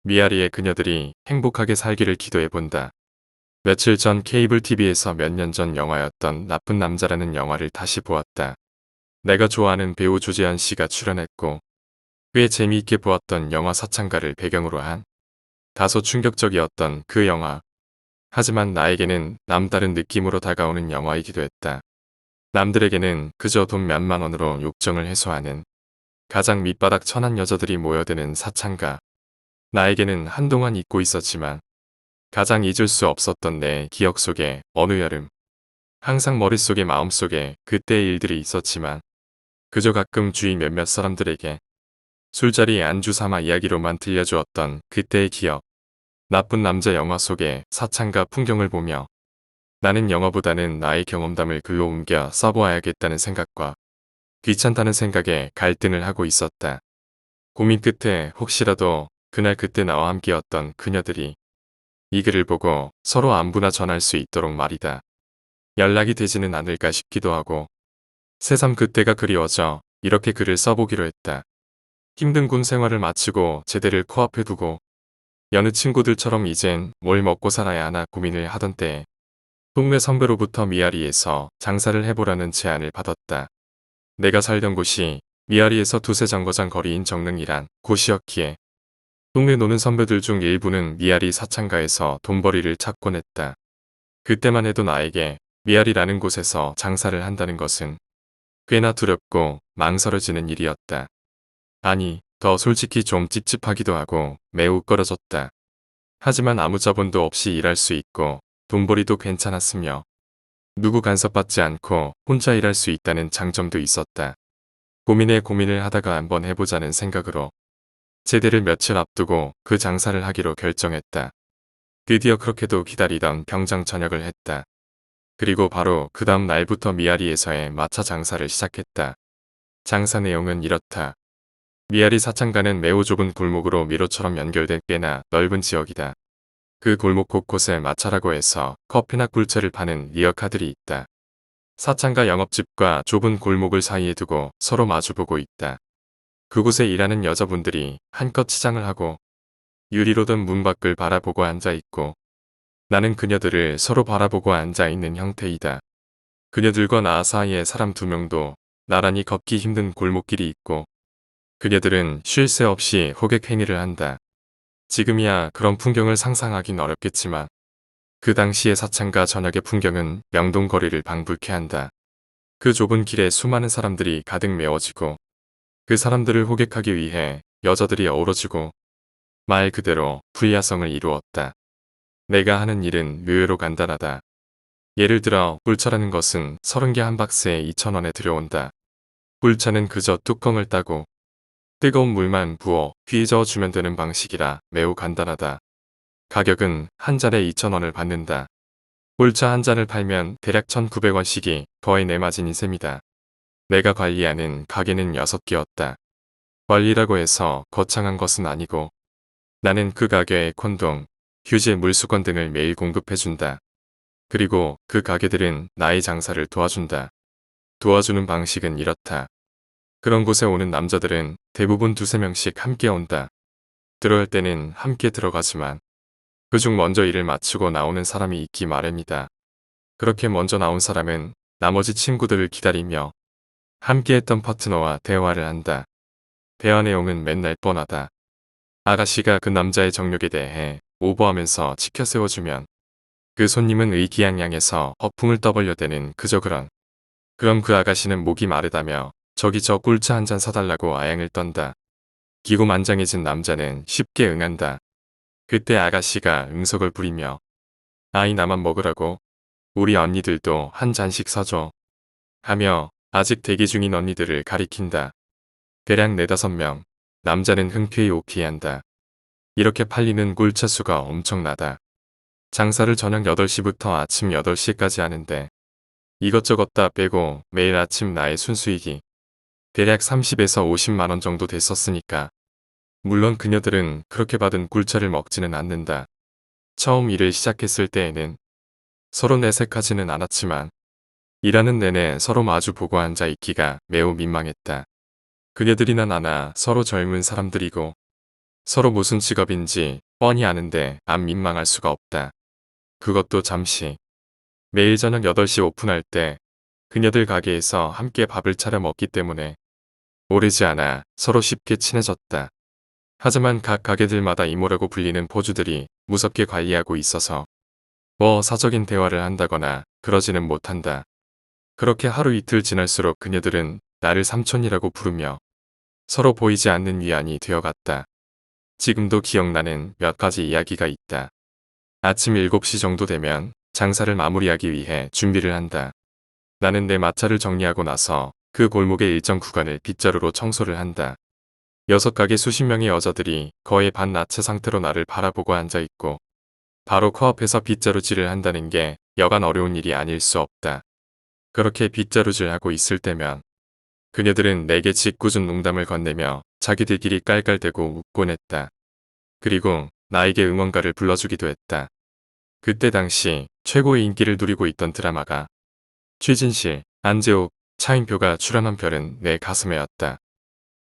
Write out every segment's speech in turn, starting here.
미아리의 그녀들이 행복하게 살기를 기도해본다. 며칠 전 케이블 TV에서 몇 년 전 영화였던 나쁜 남자라는 영화를 다시 보았다. 내가 좋아하는 배우 조재현 씨가 출연했고 꽤 재미있게 보았던 영화 사창가를 배경으로 한 다소 충격적이었던 그 영화. 하지만 나에게는 남다른 느낌으로 다가오는 영화이기도 했다. 남들에게는 그저 돈 몇만 원으로 욕정을 해소하는 가장 밑바닥 천한 여자들이 모여드는 사창가. 나에게는 한동안 잊고 있었지만 가장 잊을 수 없었던 내 기억 속에 어느 여름 항상 머릿속에 마음속에 그때의 일들이 있었지만 그저 가끔 주위 몇몇 사람들에게 술자리 안주 삼아 이야기로만 들려주었던 그때의 기억. 나쁜 남자 영화 속의 사창가 풍경을 보며 나는 영화보다는 나의 경험담을 글로 옮겨 써보아야겠다는 생각과 귀찮다는 생각에 갈등을 하고 있었다. 고민 끝에 혹시라도 그날 그때 나와 함께였던 그녀들이 이 글을 보고 서로 안부나 전할 수 있도록 말이다. 연락이 되지는 않을까 싶기도 하고 새삼 그때가 그리워져 이렇게 글을 써보기로 했다. 힘든 군 생활을 마치고 제대를 코앞에 두고 여느 친구들처럼 이젠 뭘 먹고 살아야 하나 고민을 하던 때에 동네 선배로부터 미아리에서 장사를 해보라는 제안을 받았다. 내가 살던 곳이 미아리에서 두세 정거장 거리인 정릉이란 곳이었기에 동네 노는 선배들 중 일부는 미아리 사창가에서 돈벌이를 찾곤 했다. 그때만 해도 나에게 미아리라는 곳에서 장사를 한다는 것은 꽤나 두렵고 망설여지는 일이었다. 아니, 더 솔직히 좀 찝찝하기도 하고 매우 꺼려졌다. 하지만 아무 자본도 없이 일할 수 있고 돈벌이도 괜찮았으며 누구 간섭받지 않고 혼자 일할 수 있다는 장점도 있었다. 고민에 고민을 하다가 한번 해보자는 생각으로 제대를 며칠 앞두고 그 장사를 하기로 결정했다. 드디어 그렇게도 기다리던 병장 전역을 했다. 그리고 바로 그 다음 날부터 미아리에서의 마차 장사를 시작했다. 장사 내용은 이렇다. 미아리 사창가는 매우 좁은 골목으로 미로처럼 연결된 꽤나 넓은 지역이다. 그 골목 곳곳에 마차라고 해서 커피나 꿀채를 파는 리어카들이 있다. 사창가 영업집과 좁은 골목을 사이에 두고 서로 마주보고 있다. 그곳에 일하는 여자분들이 한껏 치장을 하고 유리로 든 문 밖을 바라보고 앉아있고 나는 그녀들을 서로 바라보고 앉아있는 형태이다. 그녀들과 나 사이에 사람 2명도 나란히 걷기 힘든 골목길이 있고 그녀들은 쉴 새 없이 호객 행위를 한다. 지금이야 그런 풍경을 상상하긴 어렵겠지만 그 당시의 사창가 저녁의 풍경은 명동거리를 방불케 한다. 그 좁은 길에 수많은 사람들이 가득 메워지고 그 사람들을 호객하기 위해 여자들이 어우러지고 말 그대로 불야성을 이루었다. 내가 하는 일은 묘외로 간단하다. 예를 들어 꿀차라는 것은 30개 한 박스에 2,000원에 들여온다. 꿀차는 그저 뚜껑을 따고 뜨거운 물만 부어 휘 저어주면 되는 방식이라 매우 간단하다. 가격은 한 잔에 2,000원을 받는다. 꿀차 한 잔을 팔면 대략 1,900원씩이 거의 내 마진인 셈이다. 내가 관리하는 가게는 6개였다. 관리라고 해서 거창한 것은 아니고 나는 그 가게에 콘돔, 휴지, 물수건 등을 매일 공급해준다. 그리고 그 가게들은 나의 장사를 도와준다. 도와주는 방식은 이렇다. 그런 곳에 오는 남자들은 대부분 2~3명씩 함께 온다. 들어올 때는 함께 들어가지만 그중 먼저 일을 마치고 나오는 사람이 있기 마련이다. 그렇게 먼저 나온 사람은 나머지 친구들을 기다리며 함께했던 파트너와 대화를 한다. 대화 내용은 맨날 뻔하다. 아가씨가 그 남자의 정력에 대해 오버하면서 치켜 세워주면 그 손님은 의기양양해서 허풍을 떠벌려대는 그저 그런. 그럼 그 아가씨는 목이 마르다며 저기 저 꿀차 한 잔 사달라고 아양을 떤다. 기고만장해진 남자는 쉽게 응한다. 그때 아가씨가 응석을 부리며 아이 나만 먹으라고 우리 언니들도 한 잔씩 사줘 하며 아직 대기 중인 언니들을 가리킨다. 대략 4~5명. 남자는 흔쾌히 오케이한다. 이렇게 팔리는 꿀차 수가 엄청나다. 장사를 저녁 8시부터 아침 8시까지 하는데 이것저것 다 빼고 매일 아침 나의 순수익이 대략 30에서 50만 원 정도 됐었으니까. 물론 그녀들은 그렇게 받은 꿀차를 먹지는 않는다. 처음 일을 시작했을 때에는 서로 내색하지는 않았지만 일하는 내내 서로 마주보고 앉아있기가 매우 민망했다. 그녀들이나 나나 서로 젊은 사람들이고 서로 무슨 직업인지 뻔히 아는데 안 민망할 수가 없다. 그것도 잠시. 매일 저녁 8시 오픈할 때 그녀들 가게에서 함께 밥을 차려 먹기 때문에 오래지 않아 서로 쉽게 친해졌다. 하지만 각 가게들마다 이모라고 불리는 포주들이 무섭게 관리하고 있어서 뭐 사적인 대화를 한다거나 그러지는 못한다. 그렇게 하루 이틀 지날수록 그녀들은 나를 삼촌이라고 부르며 서로 보이지 않는 위안이 되어갔다. 지금도 기억나는 몇 가지 이야기가 있다. 아침 7시 정도 되면 장사를 마무리하기 위해 준비를 한다. 나는 내 마차를 정리하고 나서 그 골목의 일정 구간을 빗자루로 청소를 한다. 6가게 수십 명의 여자들이 거의 반나체 상태로 나를 바라보고 앉아있고 바로 코앞에서 빗자루질을 한다는 게 여간 어려운 일이 아닐 수 없다. 그렇게 빗자루질하고 있을 때면 그녀들은 내게 짓궂은 농담을 건네며 자기들끼리 깔깔대고 웃곤 했다. 그리고 나에게 응원가를 불러주기도 했다. 그때 당시 최고의 인기를 누리고 있던 드라마가 최진실, 안재욱, 차인표가 출연한 별은 내 가슴에 였다.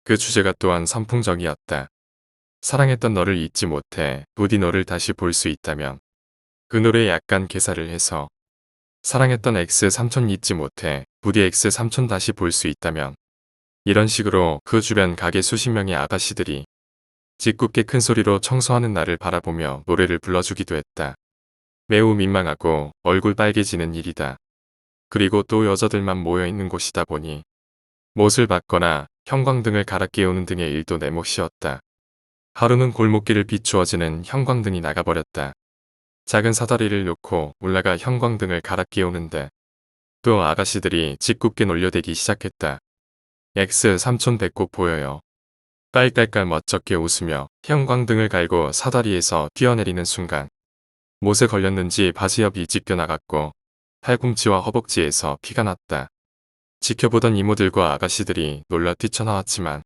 그 주제가 또한 선풍적이었다. 사랑했던 너를 잊지 못해 부디 너를 다시 볼 수 있다면 그 노래에 약간 개사를 해서 사랑했던 X 삼촌 잊지 못해 부디 X 삼촌 다시 볼 수 있다면 이런 식으로 그 주변 가게 수십 명의 아가씨들이 짓궂게 큰 소리로 청소하는 나를 바라보며 노래를 불러주기도 했다. 매우 민망하고 얼굴 빨개지는 일이다. 그리고 또 여자들만 모여있는 곳이다 보니 못을 받거나 형광등을 갈아 끼우는 등의 일도 내 몫이었다. 하루는 골목길을 비추어지는 형광등이 나가버렸다. 작은 사다리를 놓고 올라가 형광등을 갈아 끼우는데 또 아가씨들이 짓궂게 놀려대기 시작했다. X 삼촌 배꼽 보여요. 깔깔깔 멋쩍게 웃으며 형광등을 갈고 사다리에서 뛰어내리는 순간 못에 걸렸는지 바지 옆이 찢겨나갔고 팔꿈치와 허벅지에서 피가 났다. 지켜보던 이모들과 아가씨들이 놀라 뛰쳐나왔지만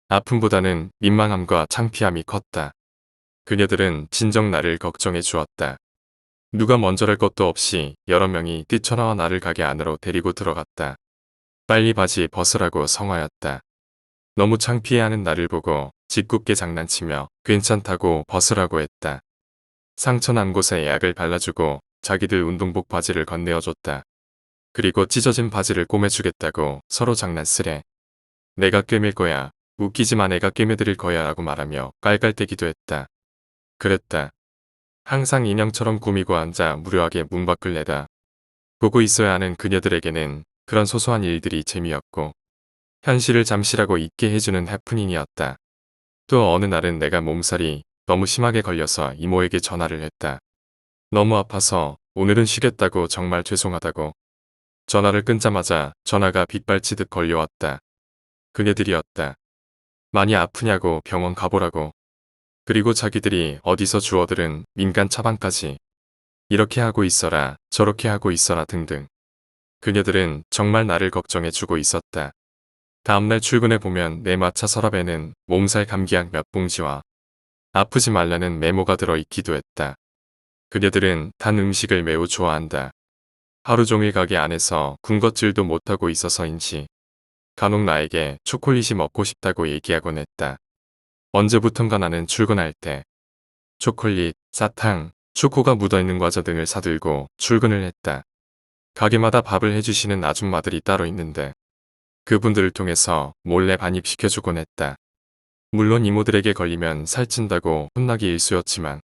아픔보다는 민망함과 창피함이 컸다. 그녀들은 진정 나를 걱정해 주었다. 누가 먼저랄 것도 없이 여러 명이 뛰쳐나와 나를 가게 안으로 데리고 들어갔다. 빨리 바지 벗으라고 성화였다. 너무 창피해하는 나를 보고 짓궂게 장난치며 괜찮다고 벗으라고 했다. 상처 난 곳에 약을 발라주고 자기들 운동복 바지를 건네어줬다. 그리고 찢어진 바지를 꼬매주겠다고 서로 장난쓰래. 내가 꿰맬 거야. 웃기지 마 내가 꿰매드릴 거야 라고 말하며 깔깔대기도 했다. 그랬다. 항상 인형처럼 꾸미고 앉아 무료하게 문 밖을 내다 보고 있어야 하는 그녀들에게는 그런 소소한 일들이 재미였고 현실을 잠시라고 잊게 해주는 해프닝이었다. 또 어느 날은 내가 몸살이 너무 심하게 걸려서 이모에게 전화를 했다. 너무 아파서 오늘은 쉬겠다고 정말 죄송하다고. 전화를 끊자마자 전화가 빗발치듯 걸려왔다. 그녀들이었다. 많이 아프냐고 병원 가보라고. 그리고 자기들이 어디서 주워들은 민간 처방까지. 이렇게 하고 있어라 저렇게 하고 있어라 등등. 그녀들은 정말 나를 걱정해주고 있었다. 다음날 출근해보면 내 마차 서랍에는 몸살 감기약 몇 봉지와 아프지 말라는 메모가 들어있기도 했다. 그녀들은 단 음식을 매우 좋아한다. 하루 종일 가게 안에서 군것질도 못하고 있어서인지 간혹 나에게 초콜릿이 먹고 싶다고 얘기하곤 했다. 언제부턴가 나는 출근할 때 초콜릿, 사탕, 초코가 묻어있는 과자 등을 사들고 출근을 했다. 가게마다 밥을 해주시는 아줌마들이 따로 있는데 그분들을 통해서 몰래 반입시켜주곤 했다. 물론 이모들에게 걸리면 살찐다고 혼나기 일쑤였지만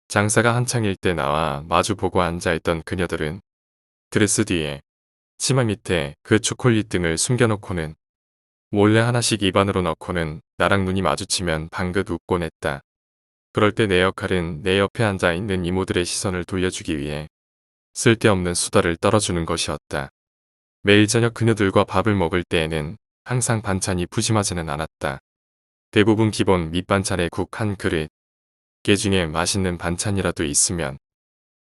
장사가 한창일 때 나와 마주보고 앉아있던 그녀들은 드레스 뒤에 치마 밑에 그 초콜릿 등을 숨겨놓고는 몰래 하나씩 입안으로 넣고는 나랑 눈이 마주치면 방긋 웃곤 했다. 그럴 때 내 역할은 내 옆에 앉아있는 이모들의 시선을 돌려주기 위해 쓸데없는 수다를 떨어주는 것이었다. 매일 저녁 그녀들과 밥을 먹을 때에는 항상 반찬이 푸짐하지는 않았다. 대부분 기본 밑반찬에 국 한 그릇, 게 중에 맛있는 반찬이라도 있으면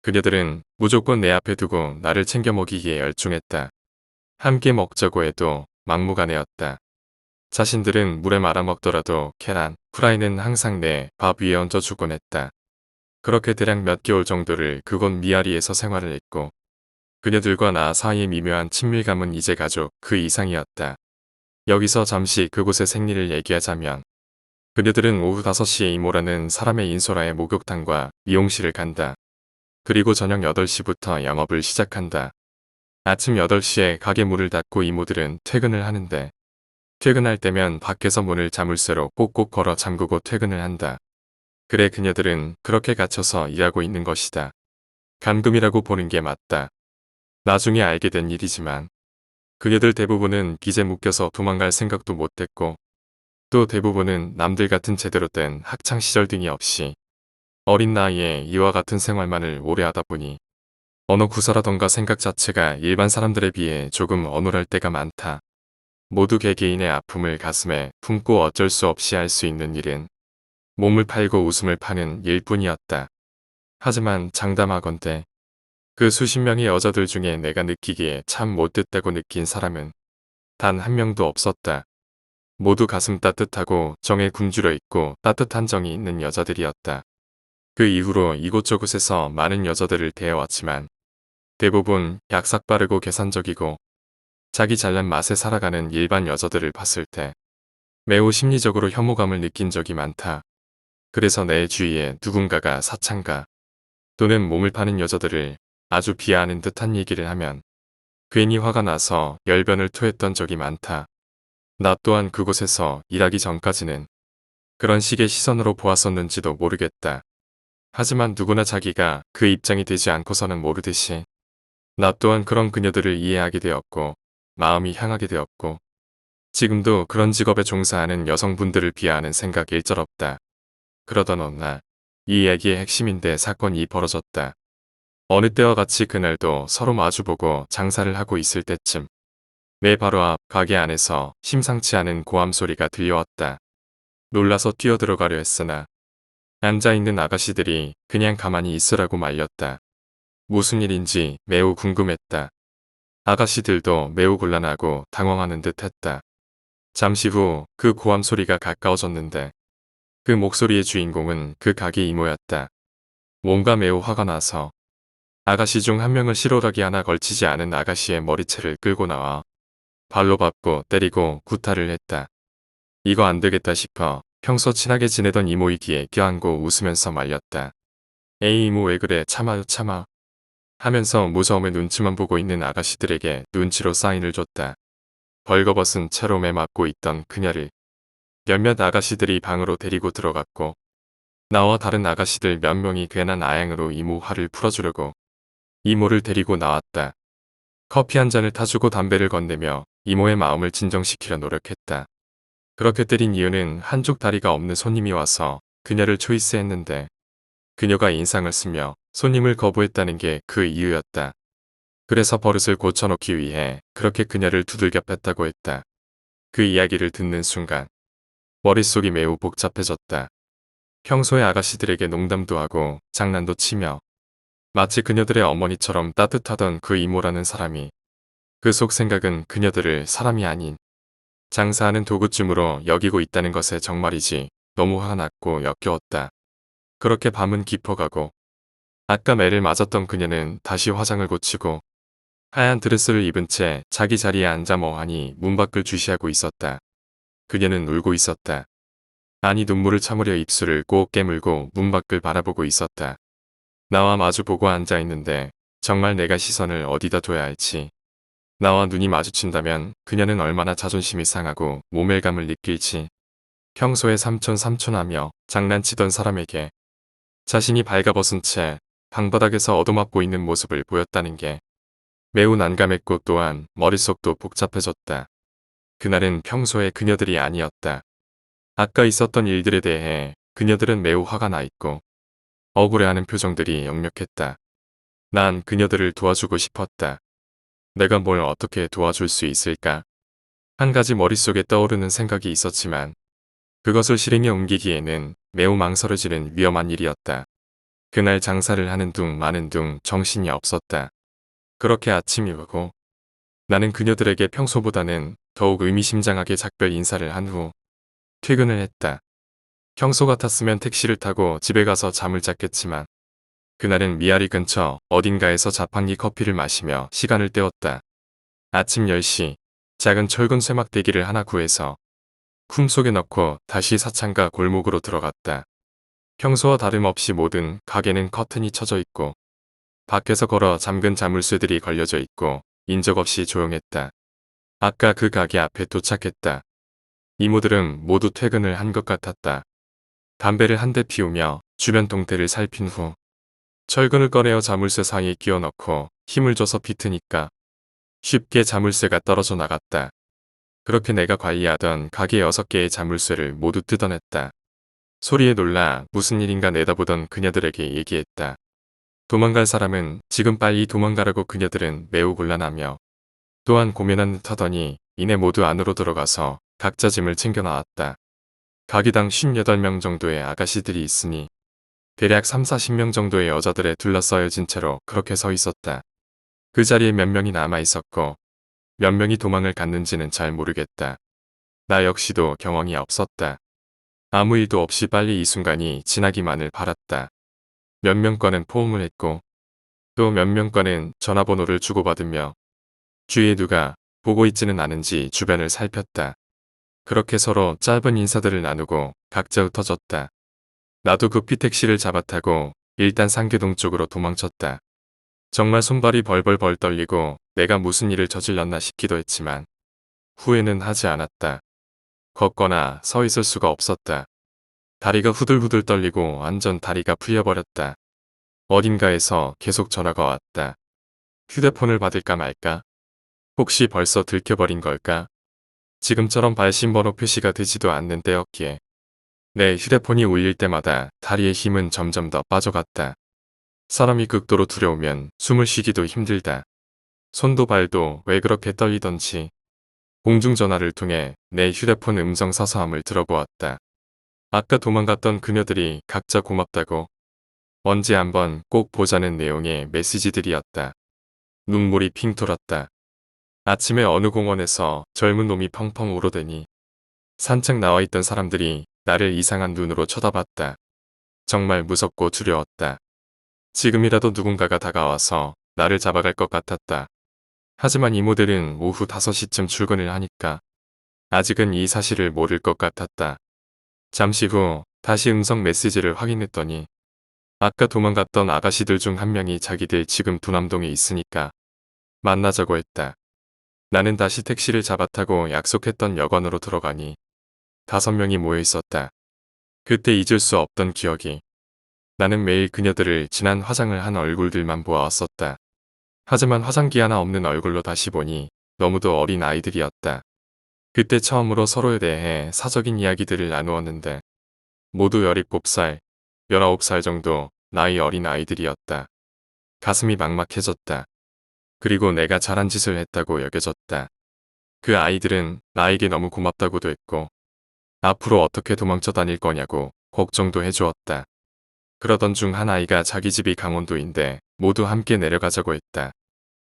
그녀들은 무조건 내 앞에 두고 나를 챙겨 먹이기에 열중했다. 함께 먹자고 해도 막무가내였다. 자신들은 물에 말아 먹더라도 계란, 후라이는 항상 내 밥 위에 얹어주곤 했다. 그렇게 대략 몇 개월 정도를 그곳 미아리에서 생활을 했고 그녀들과 나 사이의 미묘한 친밀감은 이제 가족 그 이상이었다. 여기서 잠시 그곳의 생리를 얘기하자면 그녀들은 오후 5시에 이모라는 사람의 인솔아의 목욕탕과 미용실을 간다. 그리고 저녁 8시부터 영업을 시작한다. 아침 8시에 가게 문을 닫고 이모들은 퇴근을 하는데 퇴근할 때면 밖에서 문을 자물쇠로 꼭꼭 걸어 잠그고 퇴근을 한다. 그래 그녀들은 그렇게 갇혀서 일하고 있는 것이다. 감금이라고 보는 게 맞다. 나중에 알게 된 일이지만 그녀들 대부분은 빚에 묶여서 도망갈 생각도 못했고 또 대부분은 남들 같은 제대로 된 학창시절 등이 없이 어린 나이에 이와 같은 생활만을 오래 하다 보니 언어 구사라던가 생각 자체가 일반 사람들에 비해 조금 어눌할 때가 많다. 모두 개개인의 아픔을 가슴에 품고 어쩔 수 없이 할 수 있는 일은 몸을 팔고 웃음을 파는 일뿐이었다. 하지만 장담하건대 그 수십 명의 여자들 중에 내가 느끼기에 참 못됐다고 느낀 사람은 단 한 명도 없었다. 모두 가슴 따뜻하고 정에 굶주려 있고 따뜻한 정이 있는 여자들이었다. 그 이후로 이곳저곳에서 많은 여자들을 대해왔지만 대부분 약삭 빠르고 계산적이고 자기 잘난 맛에 살아가는 일반 여자들을 봤을 때 매우 심리적으로 혐오감을 느낀 적이 많다. 그래서 내 주위에 누군가가 사창가 또는 몸을 파는 여자들을 아주 비하하는 듯한 얘기를 하면 괜히 화가 나서 열변을 토했던 적이 많다. 나 또한 그곳에서 일하기 전까지는 그런 식의 시선으로 보았었는지도 모르겠다. 하지만 누구나 자기가 그 입장이 되지 않고서는 모르듯이 나 또한 그런 그녀들을 이해하게 되었고 마음이 향하게 되었고 지금도 그런 직업에 종사하는 여성분들을 비하하는 생각 일절 없다. 그러던 어느 날 이 이야기의 핵심인데 사건이 벌어졌다. 어느 때와 같이 그날도 서로 마주보고 장사를 하고 있을 때쯤 내 바로 앞 가게 안에서 심상치 않은 고함 소리가 들려왔다. 놀라서 뛰어들어가려 했으나 앉아있는 아가씨들이 그냥 가만히 있으라고 말렸다. 무슨 일인지 매우 궁금했다. 아가씨들도 매우 곤란하고 당황하는 듯 했다. 잠시 후 그 고함 소리가 가까워졌는데 그 목소리의 주인공은 그 가게 이모였다. 뭔가 매우 화가 나서 아가씨 중 한 명을 실오라기 하나 걸치지 않은 아가씨의 머리채를 끌고 나와 발로 밟고 때리고 구타를 했다. 이거 안 되겠다 싶어 평소 친하게 지내던 이모이기에 껴안고 웃으면서 말렸다. 에이 이모 왜 그래 참아요 참아 하면서 무서움의 눈치만 보고 있는 아가씨들에게 눈치로 사인을 줬다. 벌거벗은 채로 매맞고 있던 그녀를 몇몇 아가씨들이 방으로 데리고 들어갔고 나와 다른 아가씨들 몇 명이 괜한 아양으로 이모 화를 풀어주려고 이모를 데리고 나왔다. 커피 한 잔을 타주고 담배를 건네며 이모의 마음을 진정시키려 노력했다. 그렇게 때린 이유는 한쪽 다리가 없는 손님이 와서 그녀를 초이스했는데 그녀가 인상을 쓰며 손님을 거부했다는 게 그 이유였다. 그래서 버릇을 고쳐놓기 위해 그렇게 그녀를 두들겨 팼다고 했다. 그 이야기를 듣는 순간 머릿속이 매우 복잡해졌다. 평소에 아가씨들에게 농담도 하고 장난도 치며 마치 그녀들의 어머니처럼 따뜻하던 그 이모라는 사람이 그 속 생각은 그녀들을 사람이 아닌 장사하는 도구쯤으로 여기고 있다는 것에 정말이지 너무 화가 났고 역겨웠다. 그렇게 밤은 깊어가고 아까 매를 맞았던 그녀는 다시 화장을 고치고 하얀 드레스를 입은 채 자기 자리에 앉아 멍하니 문 밖을 주시하고 있었다. 그녀는 울고 있었다. 아니 눈물을 참으려 입술을 꼭 깨물고 문 밖을 바라보고 있었다. 나와 마주보고 앉아있는데 정말 내가 시선을 어디다 둬야 할지. 나와 눈이 마주친다면 그녀는 얼마나 자존심이 상하고 모멸감을 느낄지. 평소에 삼촌 하며 장난치던 사람에게 자신이 발가벗은 채 방바닥에서 얻어맞고 있는 모습을 보였다는 게 매우 난감했고 또한 머릿속도 복잡해졌다. 그날은 평소의 그녀들이 아니었다. 아까 있었던 일들에 대해 그녀들은 매우 화가 나 있고 억울해하는 표정들이 역력했다. 난 그녀들을 도와주고 싶었다. 내가 뭘 어떻게 도와줄 수 있을까? 한 가지 머릿속에 떠오르는 생각이 있었지만 그것을 실행에 옮기기에는 매우 망설여지는 위험한 일이었다. 그날 장사를 하는 둥 마는 둥 정신이 없었다. 그렇게 아침이 오고 나는 그녀들에게 평소보다는 더욱 의미심장하게 작별 인사를 한 후 퇴근을 했다. 평소 같았으면 택시를 타고 집에 가서 잠을 잤겠지만 그날은 미아리 근처 어딘가에서 자판기 커피를 마시며 시간을 때웠다. 아침 10시 작은 철근 쇠막대기를 하나 구해서 품속에 넣고 다시 사창가 골목으로 들어갔다. 평소와 다름없이 모든 가게는 커튼이 쳐져 있고 밖에서 걸어 잠근 자물쇠들이 걸려져 있고 인적 없이 조용했다. 아까 그 가게 앞에 도착했다. 이모들은 모두 퇴근을 한 것 같았다. 담배를 한 대 피우며 주변 동태를 살핀 후 철근을 꺼내어 자물쇠 사이에 끼워 넣고 힘을 줘서 비트니까 쉽게 자물쇠가 떨어져 나갔다. 그렇게 내가 관리하던 가게 6개의 자물쇠를 모두 뜯어냈다. 소리에 놀라 무슨 일인가 내다보던 그녀들에게 얘기했다. 도망갈 사람은 지금 빨리 도망가라고. 그녀들은 매우 곤란하며 또한 고민한 듯 하더니 이내 모두 안으로 들어가서 각자 짐을 챙겨 나왔다. 가기당 58명 정도의 아가씨들이 있으니 대략 30-40명 정도의 여자들에 둘러싸여진 채로 그렇게 서 있었다. 그 자리에 몇 명이 남아 있었고 몇 명이 도망을 갔는지는 잘 모르겠다. 나 역시도 경황이 없었다. 아무 일도 없이 빨리 이 순간이 지나기만을 바랐다. 몇 명과는 포옹을 했고 또 몇 명과는 전화번호를 주고받으며 주위에 누가 보고 있지는 않은지 주변을 살폈다. 그렇게 서로 짧은 인사들을 나누고 각자 흩어졌다. 나도 급히 택시를 잡아타고 일단 상계동 쪽으로 도망쳤다. 정말 손발이 벌벌벌 떨리고 내가 무슨 일을 저질렀나 싶기도 했지만 후회는 하지 않았다. 걷거나 서 있을 수가 없었다. 다리가 후들후들 떨리고 완전 다리가 풀려버렸다. 어딘가에서 계속 전화가 왔다. 휴대폰을 받을까 말까? 혹시 벌써 들켜버린 걸까? 지금처럼 발신번호 표시가 되지도 않는 때였기에 내 휴대폰이 울릴 때마다 다리의 힘은 점점 더 빠져갔다. 사람이 극도로 두려우면 숨을 쉬기도 힘들다. 손도 발도 왜 그렇게 떨리던지 공중전화를 통해 내 휴대폰 음성 사서함을 들어보았다. 아까 도망갔던 그녀들이 각자 고맙다고 언제 한번 꼭 보자는 내용의 메시지들이었다. 눈물이 핑 돌았다. 아침에 어느 공원에서 젊은 놈이 펑펑 울어대니 산책 나와 있던 사람들이 나를 이상한 눈으로 쳐다봤다. 정말 무섭고 두려웠다. 지금이라도 누군가가 다가와서 나를 잡아갈 것 같았다. 하지만 이모들은 오후 5시쯤 출근을 하니까 아직은 이 사실을 모를 것 같았다. 잠시 후 다시 음성 메시지를 확인했더니 아까 도망갔던 아가씨들 중 한 명이 자기들 지금 두남동에 있으니까 만나자고 했다. 나는 다시 택시를 잡아타고 약속했던 여관으로 들어가니 5명이 모여 있었다. 그때 잊을 수 없던 기억이. 나는 매일 그녀들을 진한 화장을 한 얼굴들만 보아왔었다. 하지만 화장기 하나 없는 얼굴로 다시 보니 너무도 어린 아이들이었다. 그때 처음으로 서로에 대해 사적인 이야기들을 나누었는데 모두 17살, 19살 정도 나이 어린 아이들이었다. 가슴이 막막해졌다. 그리고 내가 잘한 짓을 했다고 여겨졌다. 그 아이들은 나에게 너무 고맙다고도 했고 앞으로 어떻게 도망쳐 다닐 거냐고 걱정도 해주었다. 그러던 중 한 아이가 자기 집이 강원도인데 모두 함께 내려가자고 했다.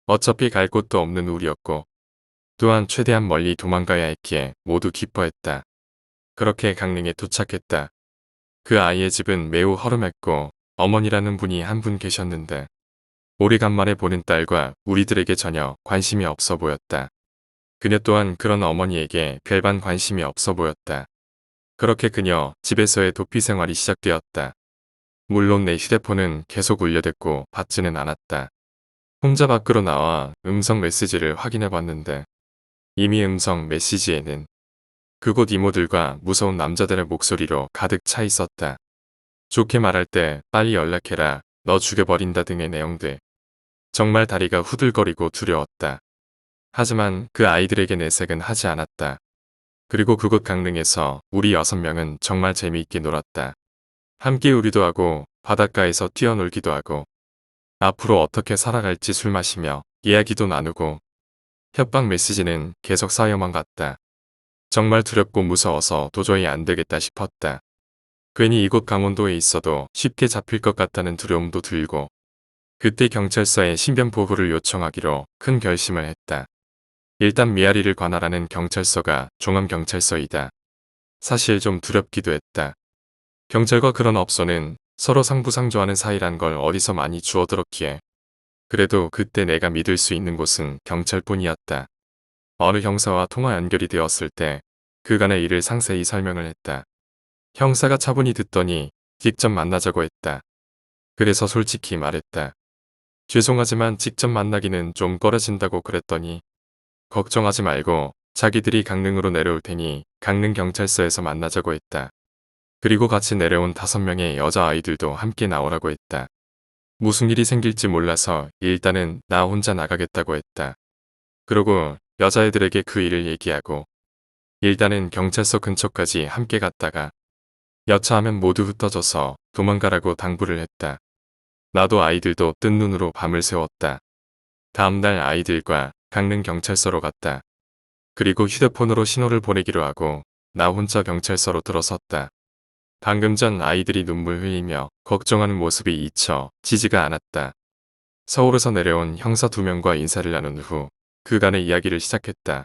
어차피 갈 곳도 없는 우리였고 또한 최대한 멀리 도망가야 했기에 모두 기뻐했다. 그렇게 강릉에 도착했다. 그 아이의 집은 매우 허름했고 어머니라는 분이 한 분 계셨는데 오래간만에 보는 딸과 우리들에게 전혀 관심이 없어 보였다. 그녀 또한 그런 어머니에게 별반 관심이 없어 보였다. 그렇게 그녀 집에서의 도피 생활이 시작되었다. 물론 내 휴대폰은 계속 울려댔고 받지는 않았다. 혼자 밖으로 나와 음성 메시지를 확인해 봤는데 이미 음성 메시지에는 그곳 이모들과 무서운 남자들의 목소리로 가득 차 있었다. 좋게 말할 때 빨리 연락해라, 너 죽여버린다 등의 내용들. 정말 다리가 후들거리고 두려웠다. 하지만 그 아이들에게 내색은 하지 않았다. 그리고 그곳 강릉에서 우리 6명은 정말 재미있게 놀았다. 함께 요리도 하고 바닷가에서 뛰어놀기도 하고 앞으로 어떻게 살아갈지 술 마시며 이야기도 나누고 협박 메시지는 계속 쌓여만 갔다. 정말 두렵고 무서워서 도저히 안 되겠다 싶었다. 괜히 이곳 강원도에 있어도 쉽게 잡힐 것 같다는 두려움도 들고 그때 경찰서에 신변 보호를 요청하기로 큰 결심을 했다. 일단 미아리를 관할하는 경찰서가 종암경찰서이다. 사실 좀 두렵기도 했다. 경찰과 그런 업소는 서로 상부상조하는 사이란 걸 어디서 많이 주워들었기에 그래도 그때 내가 믿을 수 있는 곳은 경찰뿐이었다. 어느 형사와 통화 연결이 되었을 때 그간의 일을 상세히 설명을 했다. 형사가 차분히 듣더니 직접 만나자고 했다. 그래서 솔직히 말했다. 죄송하지만 직접 만나기는 좀 꺼려진다고 그랬더니 걱정하지 말고 자기들이 강릉으로 내려올 테니 강릉경찰서에서 만나자고 했다. 그리고 같이 내려온 5명의 여자아이들도 함께 나오라고 했다. 무슨 일이 생길지 몰라서 일단은 나 혼자 나가겠다고 했다. 그러고 여자애들에게 그 일을 얘기하고 일단은 경찰서 근처까지 함께 갔다가 여차하면 모두 흩어져서 도망가라고 당부를 했다. 나도 아이들도 뜬 눈으로 밤을 새웠다. 다음날 아이들과 강릉경찰서로 갔다. 그리고 휴대폰으로 신호를 보내기로 하고 나 혼자 경찰서로 들어섰다. 방금 전 아이들이 눈물 흘리며 걱정하는 모습이 잊혀지지가 않았다. 서울에서 내려온 형사 2명과 인사를 나눈 후 그간의 이야기를 시작했다.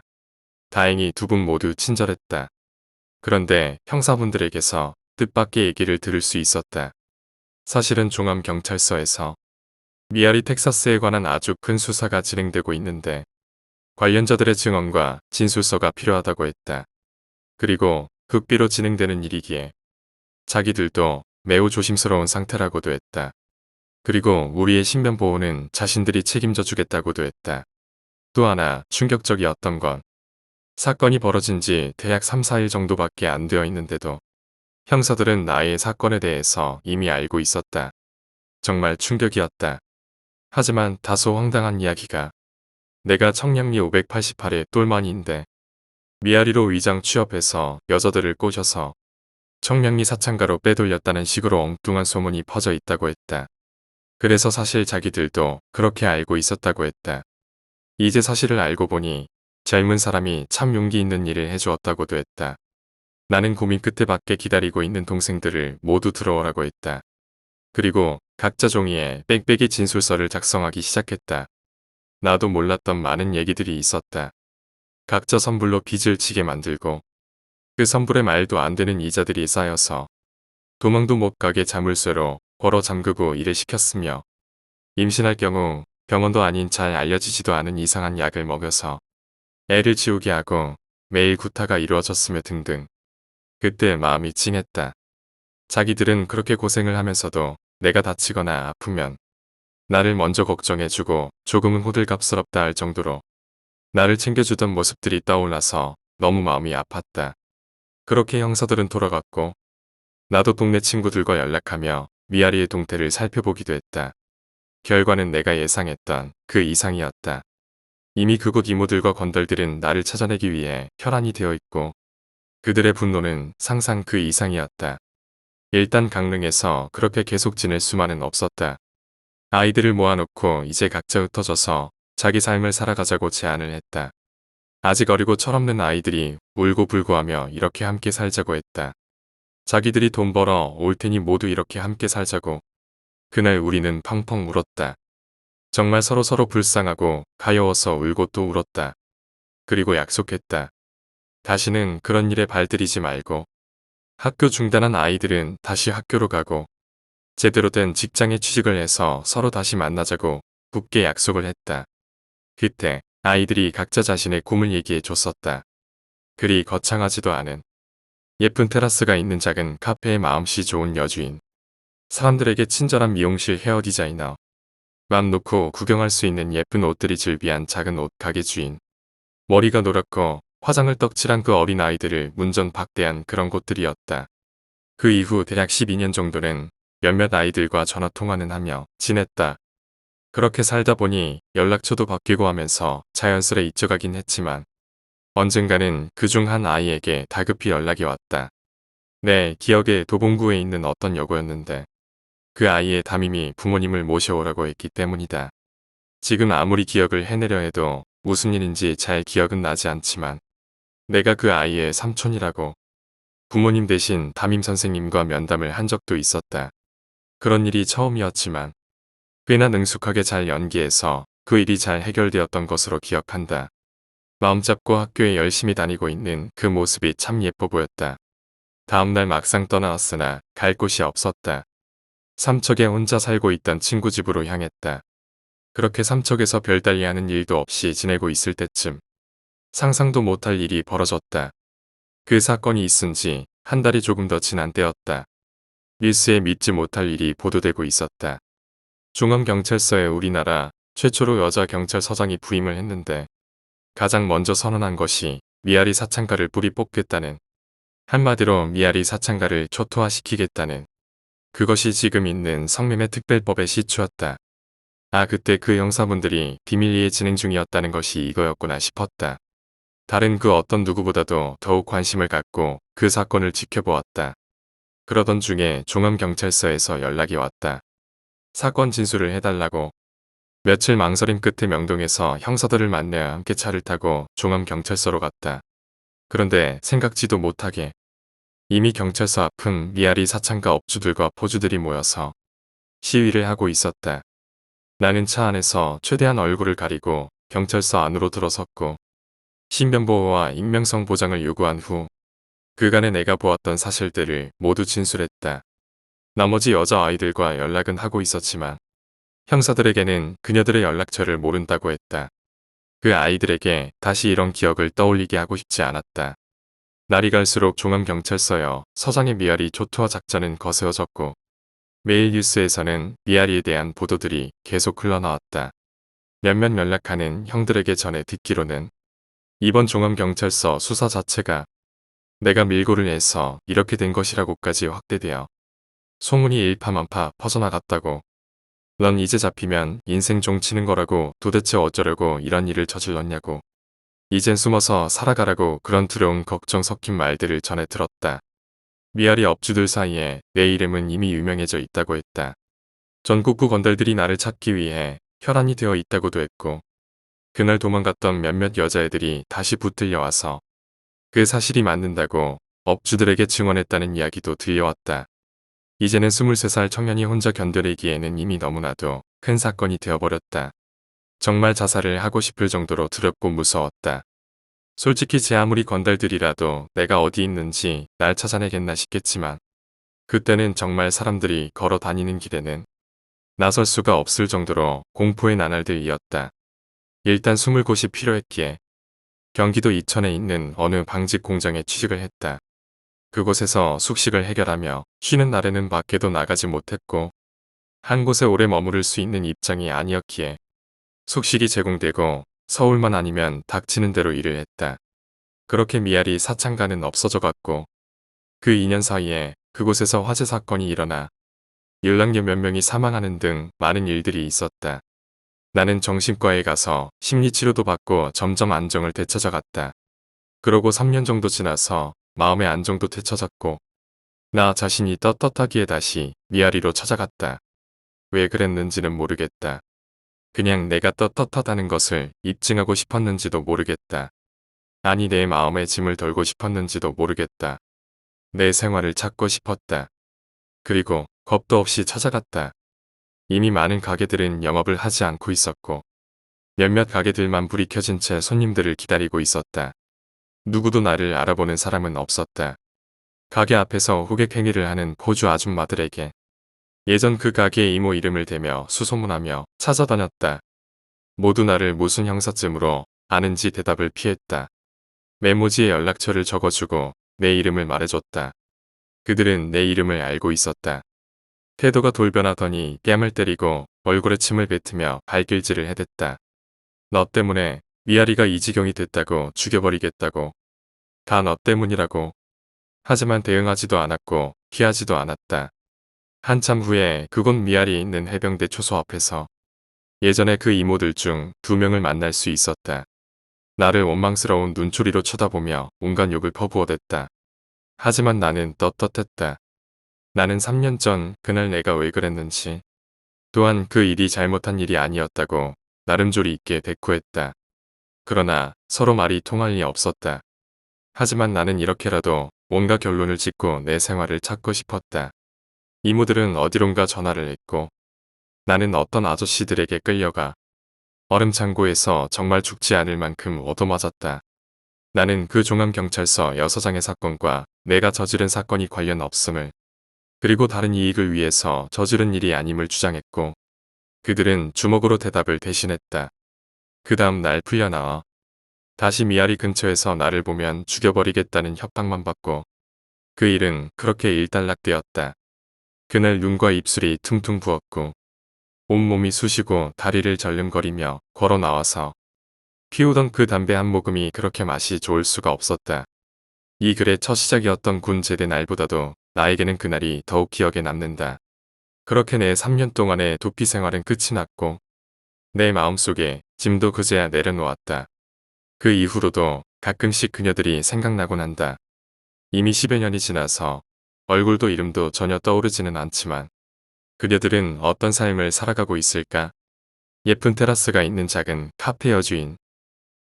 다행히 2분 모두 친절했다. 그런데 형사분들에게서 뜻밖의 얘기를 들을 수 있었다. 사실은 종암경찰서에서 미아리 텍사스에 관한 아주 큰 수사가 진행되고 있는데 관련자들의 증언과 진술서가 필요하다고 했다. 그리고 극비로 진행되는 일이기에 자기들도 매우 조심스러운 상태라고도 했다. 그리고 우리의 신변 보호는 자신들이 책임져 주겠다고도 했다. 또 하나 충격적이었던 건 사건이 벌어진 지 대략 3, 4일 정도밖에 안 되어 있는데도 형사들은 나의 사건에 대해서 이미 알고 있었다. 정말 충격이었다. 하지만 다소 황당한 이야기가 내가 청량리 588의 똘마니인데 미아리로 위장 취업해서 여자들을 꼬셔서 청량리 사창가로 빼돌렸다는 식으로 엉뚱한 소문이 퍼져 있다고 했다. 그래서 사실 자기들도 그렇게 알고 있었다고 했다. 이제 사실을 알고 보니 젊은 사람이 참 용기 있는 일을 해주었다고도 했다. 나는 고민 끝에 밖에 기다리고 있는 동생들을 모두 들어오라고 했다. 그리고 각자 종이에 빽빽이 진술서를 작성하기 시작했다. 나도 몰랐던 많은 얘기들이 있었다. 각자 선불로 빚을 지게 만들고 그 선불에 말도 안 되는 이자들이 쌓여서 도망도 못 가게 자물쇠로 걸어 잠그고 일을 시켰으며 임신할 경우 병원도 아닌 잘 알려지지도 않은 이상한 약을 먹여서 애를 지우게 하고 매일 구타가 이루어졌으며 등등. 그때 마음이 찡했다. 자기들은 그렇게 고생을 하면서도 내가 다치거나 아프면 나를 먼저 걱정해주고 조금은 호들갑스럽다 할 정도로 나를 챙겨주던 모습들이 떠올라서 너무 마음이 아팠다. 그렇게 형사들은 돌아갔고 나도 동네 친구들과 연락하며 미아리의 동태를 살펴보기도 했다. 결과는 내가 예상했던 그 이상이었다. 이미 그곳 이모들과 건달들은 나를 찾아내기 위해 혈안이 되어 있고 그들의 분노는 상상 그 이상이었다. 일단 강릉에서 그렇게 계속 지낼 수만은 없었다. 아이들을 모아놓고 이제 각자 흩어져서 자기 삶을 살아가자고 제안을 했다. 아직 어리고 철없는 아이들이 울고불고하며 이렇게 함께 살자고 했다. 자기들이 돈 벌어 올 테니 모두 이렇게 함께 살자고. 그날 우리는 펑펑 울었다. 정말 서로서로 불쌍하고 가여워서 울고 또 울었다. 그리고 약속했다. 다시는 그런 일에 발들이지 말고 학교 중단한 아이들은 다시 학교로 가고 제대로 된 직장에 취직을 해서 서로 다시 만나자고 굳게 약속을 했다. 그때 아이들이 각자 자신의 꿈을 얘기해 줬었다. 그리 거창하지도 않은 예쁜 테라스가 있는 작은 카페에 마음씨 좋은 여주인, 사람들에게 친절한 미용실 헤어 디자이너, 맘 놓고 구경할 수 있는 예쁜 옷들이 즐비한 작은 옷 가게 주인, 머리가 노랗고 화장을 떡칠한 그 어린 아이들을 문전박대한 그런 곳들이었다. 그 이후 대략 12년 정도는 몇몇 아이들과 전화통화는 하며 지냈다. 그렇게 살다 보니 연락처도 바뀌고 하면서 자연스레 잊혀가긴 했지만 언젠가는 그중 한 아이에게 다급히 연락이 왔다. 내 기억에 도봉구에 있는 어떤 여고였는데 그 아이의 담임이 부모님을 모셔오라고 했기 때문이다. 지금 아무리 기억을 해내려 해도 무슨 일인지 잘 기억은 나지 않지만 내가 그 아이의 삼촌이라고 부모님 대신 담임 선생님과 면담을 한 적도 있었다. 그런 일이 처음이었지만 꽤나 능숙하게 잘 연기해서 그 일이 잘 해결되었던 것으로 기억한다. 마음 잡고 학교에 열심히 다니고 있는 그 모습이 참 예뻐 보였다. 다음날 막상 떠나왔으나 갈 곳이 없었다. 삼척에 혼자 살고 있던 친구 집으로 향했다. 그렇게 삼척에서 별달리 하는 일도 없이 지내고 있을 때쯤 상상도 못할 일이 벌어졌다. 그 사건이 있은 지 한 달이 조금 더 지난 때였다. 뉴스에 믿지 못할 일이 보도되고 있었다. 중앙경찰서에 우리나라 최초로 여자 경찰서장이 부임을 했는데 가장 먼저 선언한 것이 미아리 사창가를 뿌리 뽑겠다는, 한마디로 미아리 사창가를 초토화시키겠다는, 그것이 지금 있는 성매매 특별법의 시초였다. 아, 그때 그 형사분들이 비밀리에 진행 중이었다는 것이 이거였구나 싶었다. 다른 그 어떤 누구보다도 더욱 관심을 갖고 그 사건을 지켜보았다. 그러던 중에 중앙경찰서에서 연락이 왔다. 사건 진술을 해달라고. 며칠 망설임 끝에 명동에서 형사들을 만나야 함께 차를 타고 중앙경찰서로 갔다. 그런데 생각지도 못하게 이미 경찰서 앞은 미아리 사창가 업주들과 포주들이 모여서 시위를 하고 있었다. 나는 차 안에서 최대한 얼굴을 가리고 경찰서 안으로 들어섰고 신변보호와 익명성 보장을 요구한 후 그간에 내가 보았던 사실들을 모두 진술했다. 나머지 여자아이들과 연락은 하고 있었지만 형사들에게는 그녀들의 연락처를 모른다고 했다. 그 아이들에게 다시 이런 기억을 떠올리게 하고 싶지 않았다. 날이 갈수록 중앙경찰서여 서장의 미아리 초토화 작전은 거세어졌고 매일 뉴스에서는 미아리에 대한 보도들이 계속 흘러나왔다. 몇몇 연락하는 형들에게 전해 듣기로는 이번 중앙경찰서 수사 자체가 내가 밀고를 해서 이렇게 된 것이라고까지 확대되어 소문이 일파만파 퍼져나갔다고. 넌 이제 잡히면 인생 종치는 거라고, 도대체 어쩌려고 이런 일을 저질렀냐고. 이젠 숨어서 살아가라고, 그런 두려운 걱정 섞인 말들을 전해 들었다. 미아리 업주들 사이에 내 이름은 이미 유명해져 있다고 했다. 전국구 건달들이 나를 찾기 위해 혈안이 되어 있다고도 했고 그날 도망갔던 몇몇 여자애들이 다시 붙들려 와서 그 사실이 맞는다고 업주들에게 증언했다는 이야기도 들려왔다. 이제는 23살 청년이 혼자 견뎌내기에는 이미 너무나도 큰 사건이 되어버렸다. 정말 자살을 하고 싶을 정도로 두렵고 무서웠다. 솔직히 제 아무리 건달들이라도 내가 어디 있는지 날 찾아내겠나 싶겠지만 그때는 정말 사람들이 걸어 다니는 길에는 나설 수가 없을 정도로 공포의 나날들이었다. 일단 숨을 곳이 필요했기에 경기도 이천에 있는 어느 방직 공장에 취직을 했다. 그곳에서 숙식을 해결하며 쉬는 날에는 밖에도 나가지 못했고 한 곳에 오래 머무를 수 있는 입장이 아니었기에 숙식이 제공되고 서울만 아니면 닥치는 대로 일을 했다. 그렇게 미아리 사창가는 없어져갔고 그 2년 사이에 그곳에서 화재 사건이 일어나 일랑녀 몇 명이 사망하는 등 많은 일들이 있었다. 나는 정신과에 가서 심리치료도 받고 점점 안정을 되찾아갔다. 그러고 3년 정도 지나서 마음의 안정도 되찾았고 나 자신이 떳떳하기에 다시 미아리로 찾아갔다. 왜 그랬는지는 모르겠다. 그냥 내가 떳떳하다는 것을 입증하고 싶었는지도 모르겠다. 아니 내 마음의 짐을 덜고 싶었는지도 모르겠다. 내 생활을 찾고 싶었다. 그리고 겁도 없이 찾아갔다. 이미 많은 가게들은 영업을 하지 않고 있었고 몇몇 가게들만 불이 켜진 채 손님들을 기다리고 있었다. 누구도 나를 알아보는 사람은 없었다. 가게 앞에서 호객 행위를 하는 포주 아줌마들에게 예전 그 가게의 이모 이름을 대며 수소문하며 찾아다녔다. 모두 나를 무슨 형사쯤으로 아는지 대답을 피했다. 메모지에 연락처를 적어주고 내 이름을 말해줬다. 그들은 내 이름을 알고 있었다. 태도가 돌변하더니 뺨을 때리고 얼굴에 침을 뱉으며 발길질을 해댔다. 너 때문에 미아리가 이 지경이 됐다고, 죽여버리겠다고. 다 너 때문이라고. 하지만 대응하지도 않았고 피하지도 않았다. 한참 후에 그곳 미아리에 있는 해병대 초소 앞에서 예전에 그 이모들 중 2명을 만날 수 있었다. 나를 원망스러운 눈초리로 쳐다보며 온갖 욕을 퍼부어댔다. 하지만 나는 떳떳했다. 나는 3년 전 그날 내가 왜 그랬는지 또한 그 일이 잘못한 일이 아니었다고 나름 조리 있게 대꾸했다. 그러나 서로 말이 통할 리 없었다. 하지만 나는 이렇게라도 뭔가 결론을 짓고 내 생활을 찾고 싶었다. 이모들은 어디론가 전화를 했고 나는 어떤 아저씨들에게 끌려가 얼음창고에서 정말 죽지 않을 만큼 얻어맞았다. 나는 그 중앙경찰서 여서장의 사건과 내가 저지른 사건이 관련 없음을 그리고 다른 이익을 위해서 저지른 일이 아님을 주장했고 그들은 주먹으로 대답을 대신했다. 그 다음 날 풀려나와 다시 미아리 근처에서 나를 보면 죽여버리겠다는 협박만 받고 그 일은 그렇게 일단락되었다. 그날 눈과 입술이 퉁퉁 부었고 온몸이 쑤시고 다리를 절름거리며 걸어 나와서 피우던 그 담배 한 모금이 그렇게 맛이 좋을 수가 없었다. 이 글의 첫 시작이었던 군 제대 날보다도 나에게는 그날이 더욱 기억에 남는다. 그렇게 내 3년 동안의 도피 생활은 끝이 났고 내 마음속에 짐도 그제야 내려놓았다. 그 이후로도 가끔씩 그녀들이 생각나곤 한다. 이미 10여 년이 지나서 얼굴도 이름도 전혀 떠오르지는 않지만 그녀들은 어떤 삶을 살아가고 있을까? 예쁜 테라스가 있는 작은 카페 여주인,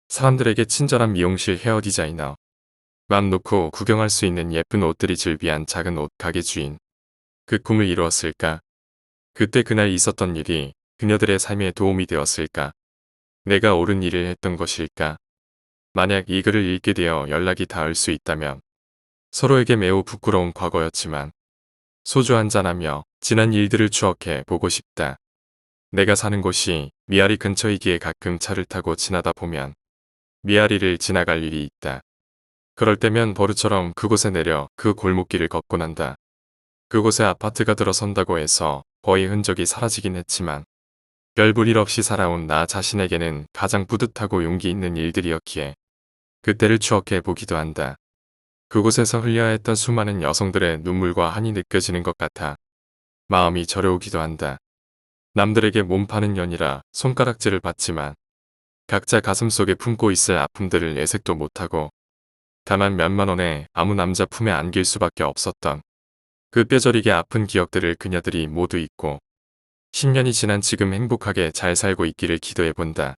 사람들에게 친절한 미용실 헤어 디자이너, 맘 놓고 구경할 수 있는 예쁜 옷들이 즐비한 작은 옷 가게 주인. 그 꿈을 이루었을까? 그때 그날 있었던 일이 그녀들의 삶에 도움이 되었을까? 내가 옳은 일을 했던 것일까? 만약 이 글을 읽게 되어 연락이 닿을 수 있다면 서로에게 매우 부끄러운 과거였지만 소주 한잔하며 지난 일들을 추억해 보고 싶다. 내가 사는 곳이 미아리 근처이기에 가끔 차를 타고 지나다 보면 미아리를 지나갈 일이 있다. 그럴 때면 버릇처럼 그곳에 내려 그 골목길을 걷곤 한다. 그곳에 아파트가 들어선다고 해서 거의 흔적이 사라지긴 했지만 별 볼 일 없이 살아온 나 자신에게는 가장 뿌듯하고 용기 있는 일들이었기에 그때를 추억해 보기도 한다. 그곳에서 흘려야 했던 수많은 여성들의 눈물과 한이 느껴지는 것 같아 마음이 저려오기도 한다. 남들에게 몸 파는 년이라 손가락질을 받지만 각자 가슴속에 품고 있을 아픔들을 내색도 못하고 다만 몇만 원에 아무 남자 품에 안길 수밖에 없었던 그 뼈저리게 아픈 기억들을 그녀들이 모두 잊고 10년이 지난 지금 행복하게 잘 살고 있기를 기도해본다.